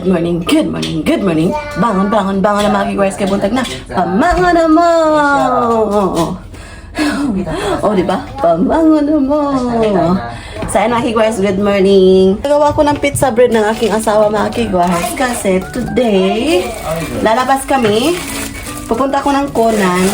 Good morning, good morning, good morning. Bangon, bangon, bangon na mga kigwires kay buntag na. Pamangon na mo! O, diba? Pamangon na mo! So, ayun mga kigwires, good morning. Nagawa ko ng pizza bread ng aking asawa mga kigwires. Kasi today, lalabas kami. Pupunta ko ng Conan.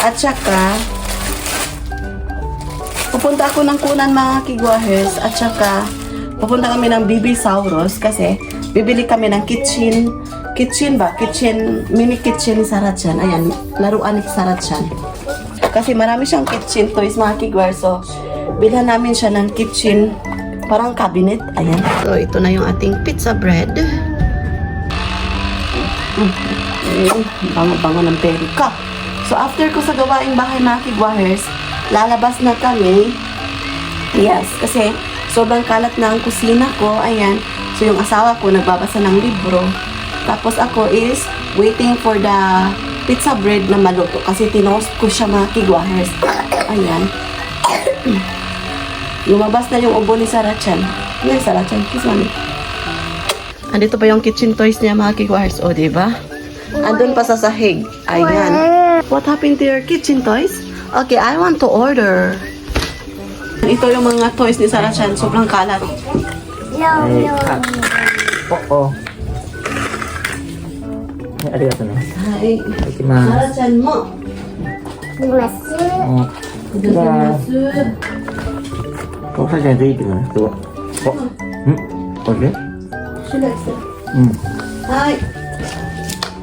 At saka, pupunta ako ng Conan mga kigwires. At saka, pupunta kami ng BB Sauros kasi bibili kami ng mini kitchen ni Sarachan. Ayan, laruan ni Sarachan. Kasi marami siyang kitchen toys mga kigwires. So, bilhan namin siya ng kitchen, parang cabinet. Ayan. So, ito na yung ating pizza bread. Bango-bango ng perika. So, after ko sa gawaing bahay mga kigwires, lalabas na kami. Yes, kasi sobrang kalat na ang kusina ko. Ayan. So, yung asawa ko nagbabasa ng libro. Tapos ako is waiting for the pizza bread na maluto. Kasi tinost ko siya mga kigwahers. Ayan. Lumabas na yung ubo ni Sarachan. Ayan, Sarachan. Kiss mami. Andito pa yung kitchen toys niya mga kigwahers. O, diba? Andun pa sa sahig. Ayan. What happened to your kitchen toys? Okay, I want to order. Ito yung mga toys ni Sarachan. Sobrang kalat. Oo. Arigato ne. Hi. Sarachan mo. Sarachanついてくるね。すごい。おいしい？はい。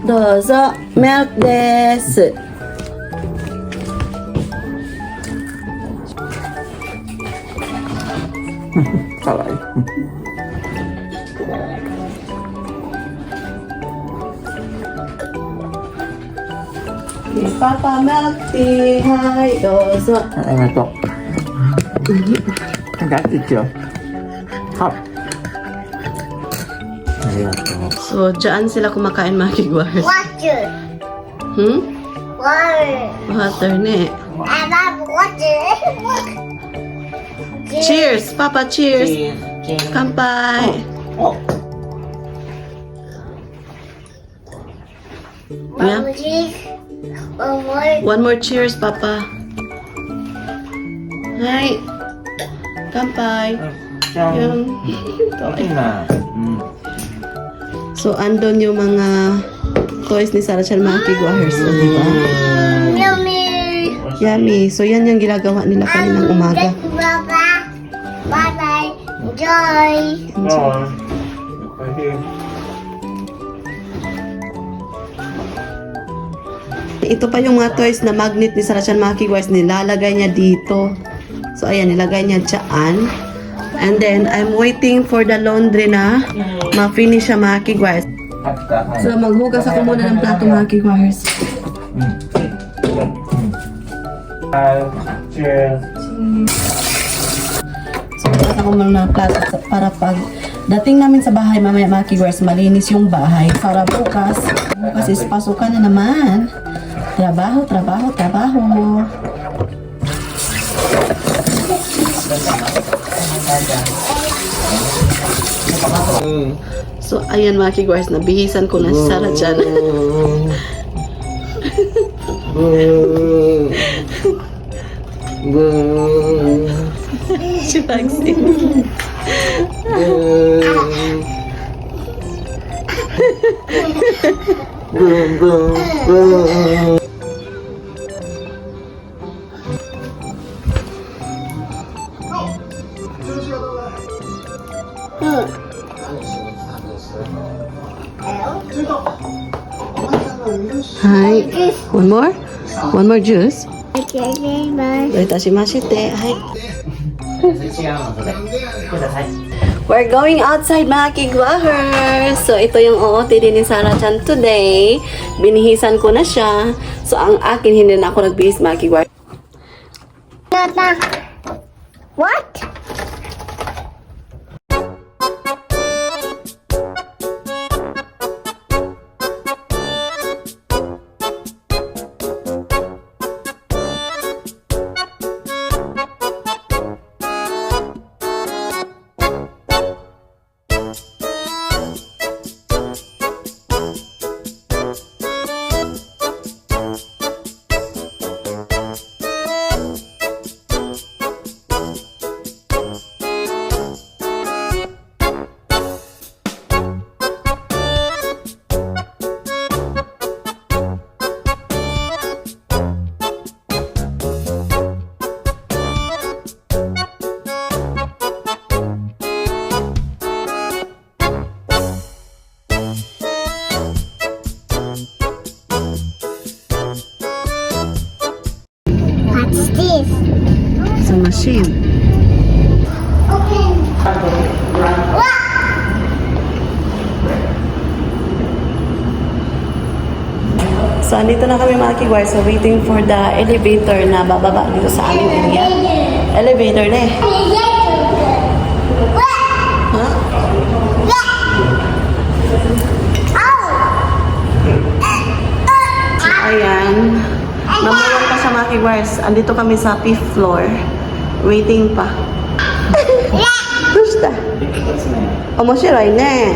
どうぞ。ミルクです。かわいい。パパミルクティー。はい、どうぞ。ありがとう。なんかあっち行っちゃう。は。ありがとう。 So, dyan sila kumakain mga kigwars. Water. Hmm? Water. Water ne. I love water. Cheers! Papa, cheers! Kampai! Yeah. One more cheers, Papa. Hi. Kampai. Yung... So, andon yung mga toys ni Sarachan mga kigwahers. So, diba? Yummy. Yummy. So, yan yung ginagawa nila kaninang umaga. Bye-bye. Enjoy. Ito pa yung mga toys na magnet ni Sarachan mga kigwahers. Nilalagay niya dito. So, ayan. Nilagay niya dyan. And then, I'm waiting for the laundry na ma-finish siya mga kigwahers. So, maghugas ako muna ng plato mga kigwahers. Cheers. So, hugas ako muna ng plato para pag dating namin sa bahay mamaya mga kigwahers, malinis yung bahay. Para bukas is pasukan na naman. Trabaho, trabaho, trabaho. So, ayan mga kigwahers, nabihisan ko na si Sarachan. Si Maxi. Hi. One more? One more juice? Itashimashite. Hi. We're going outside mga kigwahers. So, ito yung OOTD ni Sarachan today. Binihisan ko na siya. So, ang akin hindi na ako nagbihis mga kigwahers. What? Sarachan machine. So, andito na kami mga kigwar. So, waiting for the elevator na bababa dito sa aming area. Elevator na eh. Ha? Ayan. Namulan pa siya mga kigwars. Andito kami sa 5th floor. Waiting pa. Gusta? Omoshirai ne.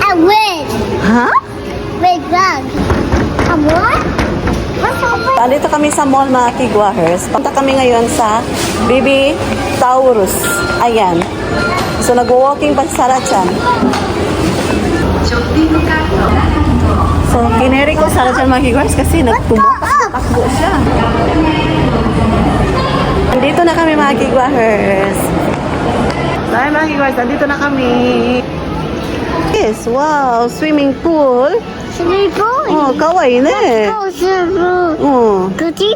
A wig. Ha? Wig rug. A what? What's a wig? Andito kami sa mall mga kigwahers. Punta kami ngayon sa Baby Taurus. Ayan. So nag-walking pa sa Sarachan. So kineri ko sa Sarachan mga kigwahers kasi nagtumakbo siya. Andito na kami mga kigwahers. Dahil mga kigwahers, andito na kami. Yes, wow, swimming pool. Swimming pool. Oh, kawaii ne. Oh, swimming pool. Oh, Goody.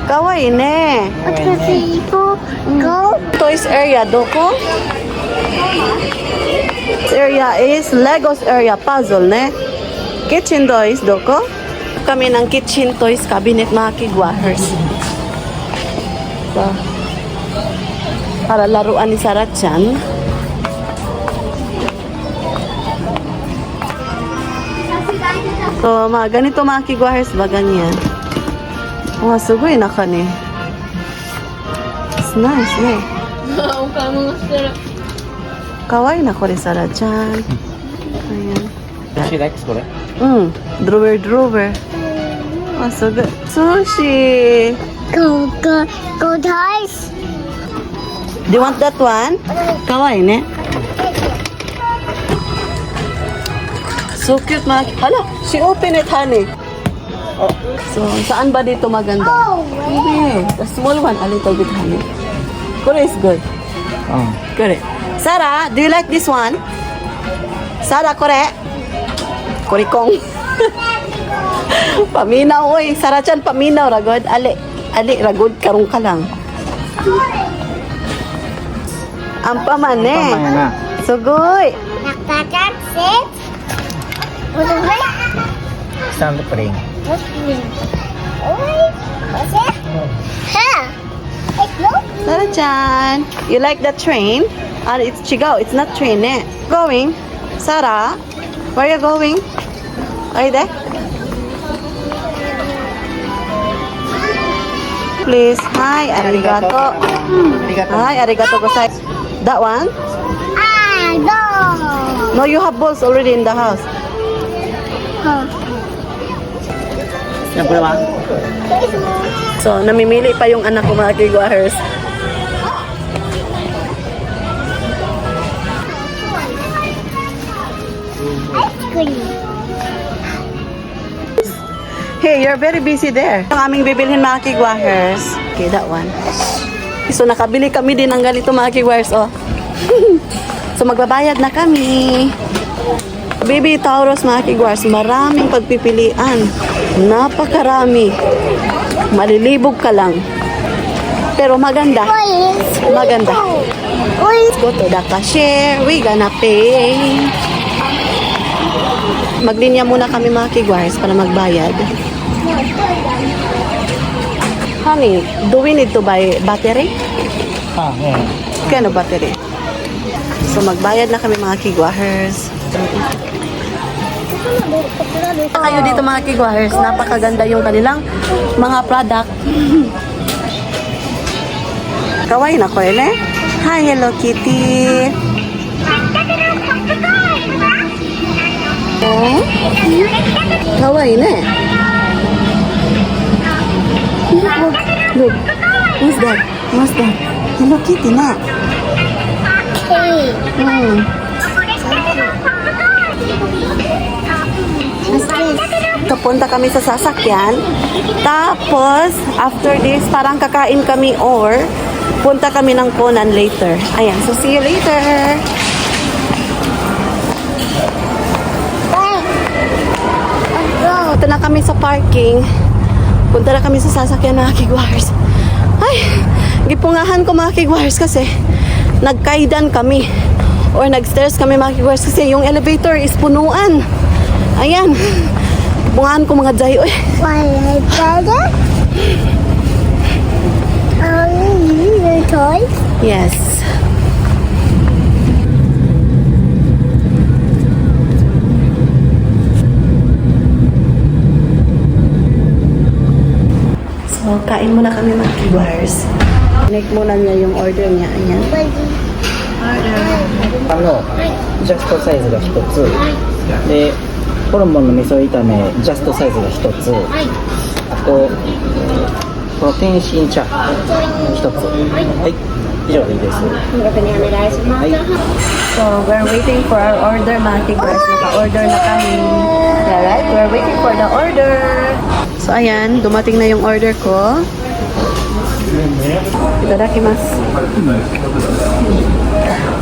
kawaii ne. What's the swimming pool? Go. Toys area, doko? This area is Legos area, puzzle, ne? Kitchen toys, doko? Kami ng kitchen toys cabinet, mga kigwahers. So, para laruan ni Sarachan. So, mga ganito mga kigwahers ba ganyan? Oh, sugoi naka ni. It's nice, ne? Kawaii na ko rin, Sarachan. Ayan. She likes ko rin. Drawer. Oh, so good. Sushi! Go, go, go, toys. Do you want that one? Kawaii, ne? So cute, mga... Hala, she opened it, honey. Oh, so, saan ba dito maganda? Oh, Maybe. The small one, a little bit, honey. Kore is good. Oh. Kore. Sarah, do you like this one? Sarah, kore? Kore kong. Paminaw, oy. Sarah-chan, paminaw, ragod. Ali, ragod, karong ka lang. Ang paman, eh. Paman na. Sugoy. Nakakak, sit. What's a wig? Stand up ring. What's a wig? What's it? Huh? It's no. Sarah-chan, you like the train? It's Chigao. It's not train, eh. Going? Sarah, where are you going? Are you there? Please. Hi, arigato. Hi, arigato gozai. That one? Ah, no. No, you have balls already in the house. Huh. Yan po naman. So, namimili pa yung anak ko mga kigwahers. Ice cream. Hey, you're very busy there. Ang aming bibilhin mga kigwahers. Okay, that one. So, nakabili kami din ng ganito mga kigwahers, oh. So, magbabayad na kami. Baby Taurus mga kigwahers, maraming pagpipilian. Napakarami. Malilibog ka lang. Pero maganda. Maganda. Let's go to the cashier. We gonna pay. Maglinya muna kami mga kigwahers para magbayad. Honey, do we need to buy battery? Ah, yeah. Kano battery? So magbayad na kami mga kigwahers. Kayo dito mga kigwahers, napakaganda yung kanilang mga product. Kawaii na ko eh. Hi, Hello Kitty. Oh, kawaii na eh. Look, what's that? What's that? Hello Kitty na. Hey. What's this? Kapunta kami sa sasakyan. Tapos, after this, parang kakain kami or punta kami ng Conan later. Ayan, so see you later. Hey. Let's go. Dito na kami sa parking. Punta na kami sa sasakyan mga kigwars. Ay, gipungahan ko mga kigwars kasi nagkaidan kami. Or nag-stairs kami mga kigwars kasi yung elevator is punuan. Ayan. Pungahan ko mga jay. Uy. Why, brother? Your toys? Yes. So, kain muna kami mga kigwars. Connect muna niya yung order niya. Ayan. Order. ジャストサイズが1つでホルモンの味噌炒めジャストサイズが1つあとこの天津茶1つはい以上でいいですはい So, we're waiting for our order mga kigwars. Naka-order na kami. Alright, we're waiting for the order. So, ayan. Dumating na yung order ko. Itadakimasu.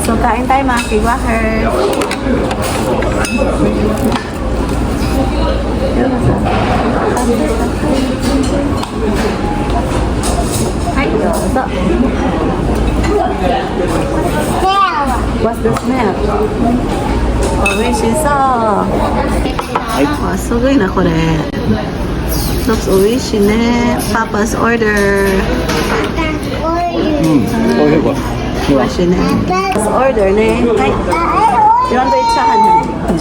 So, kain tayo mga kigwahers. Hi, dozo. What's the smell? Oishii-so. あ、すごいなこれ。Looks 美味しいね。Papa's order. おいしいこれ美味しいね。Papa's order ね。はい。You want to eat chahan? こっ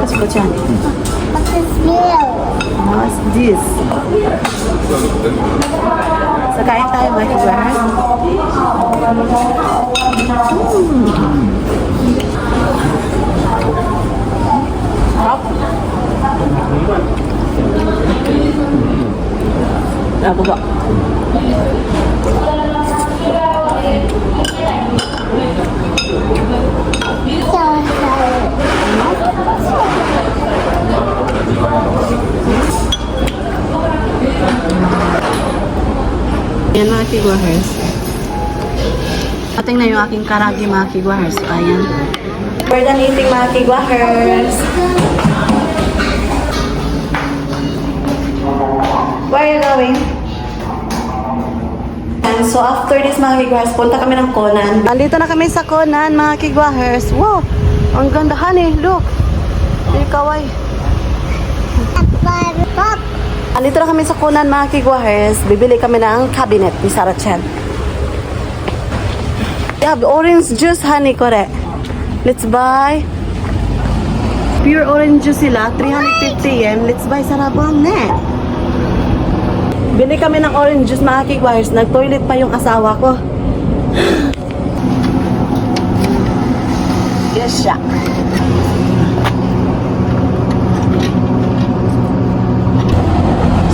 ちこっち。What's the smell? What's this? So, kain tayo mga kigwahers. Ako ba? Yan mga kigwahers. Ating na yung aking karagi mga kigwahers. So, ayan. We're done eating mga kigwahers. Where are you going? And so after this mga kigwahers, punta kami ng Conan. Andito na kami sa Conan mga kigwahers. Wow! Ang ganda honey, look! Kawai. Pop. Andito na kami sa Conan mga kigwahers. Bibili kami ng cabinet ni Sarah Chen. Yeah, orange juice honey kore. Let's buy. Pure orange juice sila, 350 yen. Let's buy sarabang ne. Bili kami ng orange juice mga kigwahers. Nag-toilet pa yung asawa ko. Yes, siya.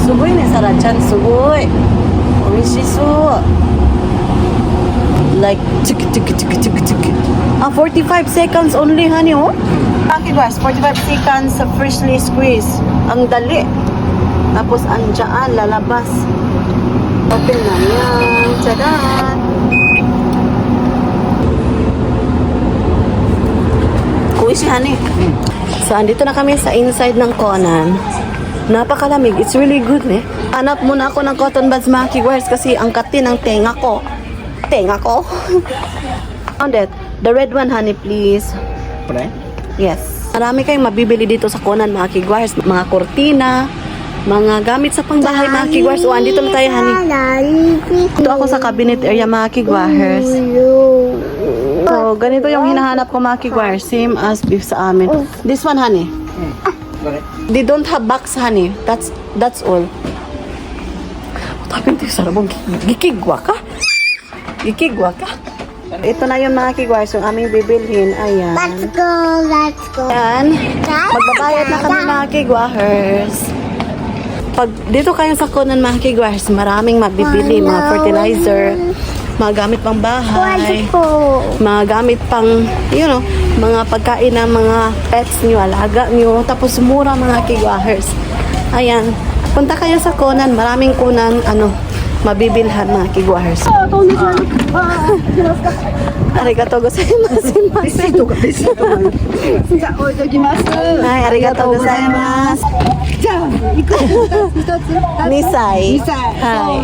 Sugoy ne, Sarah-chan. Sugoy. Oishisu. Like, tuk tuk tuk tuk tuk. 45 seconds only, honey, oh. Mga kigwahers, 45 seconds sa freshly squeezed. Ang dali. Tapos andyan, lalabas. Open na yan. Tadaan! Kuwi si honey. So, andito na kami sa inside ng Conan. Napakalamig. It's really good, eh. Hanap muna ako ng cotton buds, mga kigwahers, kasi ang kati ng tenga ko. Tenga ko? Found it. The red one, honey, please. これ Yes. Marami kayong mabibili dito sa Conan, mga kigwahers. Mga kortina, mga gamit sa pangbahay, mga kigwahers. O, andito na tayo, honey. Ito ako sa cabinet area, mga kigwahers. So, ganito yung hinahanap ko, mga kigwahers. Same as beef sa amin. This one, honey. これ They don't have box, honey. That's all. Tapos ito, sarabong gikigwa ka. Gikigwa ka. Ito na yung mga kigwahers, yung aming bibilhin. Ayan. Let's go. Let's go. Ayan. Magbabayad na kami mga kigwahers. Pag dito kayo sa Conan mga kigwahers, maraming mabibili. Mga fertilizer, mga gamit pang bahay, mga gamit pang, you know, mga pagkain ng mga pets nyo, alaga nyo. Tapos mura mga kigwahers. Ayan. Punta kayo sa Conan. Maraming Conan, mabibilhan mga kigwahers. Arigatou gozaimasu. Ay, arigatou gozaimasu. Nisai. Hai.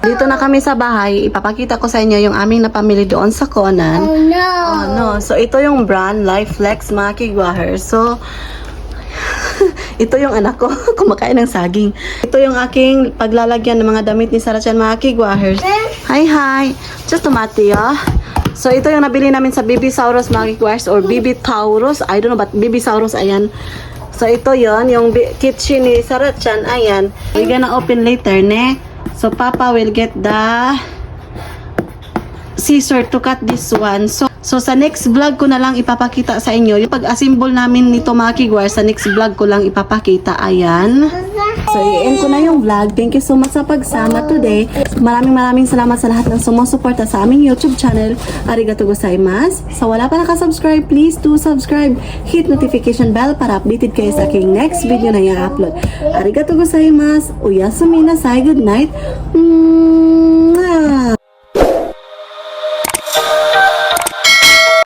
Dito na kami sa bahay. Ipapakita ko sa inyo yung aming napamili doon sa Conan. Oh no. Ano, so ito yung brand Life Flex mga kigwahers. So ito yung anak ko kumakain ng saging. Ito yung aking paglalagyan ng mga damit ni Sarah-chan mga kigwahers. Hi. Just tomate So ito yung nabili namin sa Bibisaurus mga kigwahers or Bibitaurus. I don't know but Bibisaurus ayan. So ito yon yung kitchen ni Sarah-chan ayan. We're gonna open later ne. So Papa will get the scissor to cut this one. So sa next vlog ko na lang ipapakita sa inyo yung pag-assemble namin nito mga kigwahers. Sa next vlog ko lang ipapakita. Ayan. So i-end ko na yung vlog. Thank you so much sa pagsama today. Maraming salamat sa lahat ng sumusuporta sa aming YouTube channel. Arigatou gozaimasu. Sa wala pa nakasubscribe, please do subscribe. Hit notification bell para updated kayo sa aking next video na i-upload. Arigatou gozaimasu. Oyasumi nasai. Good night.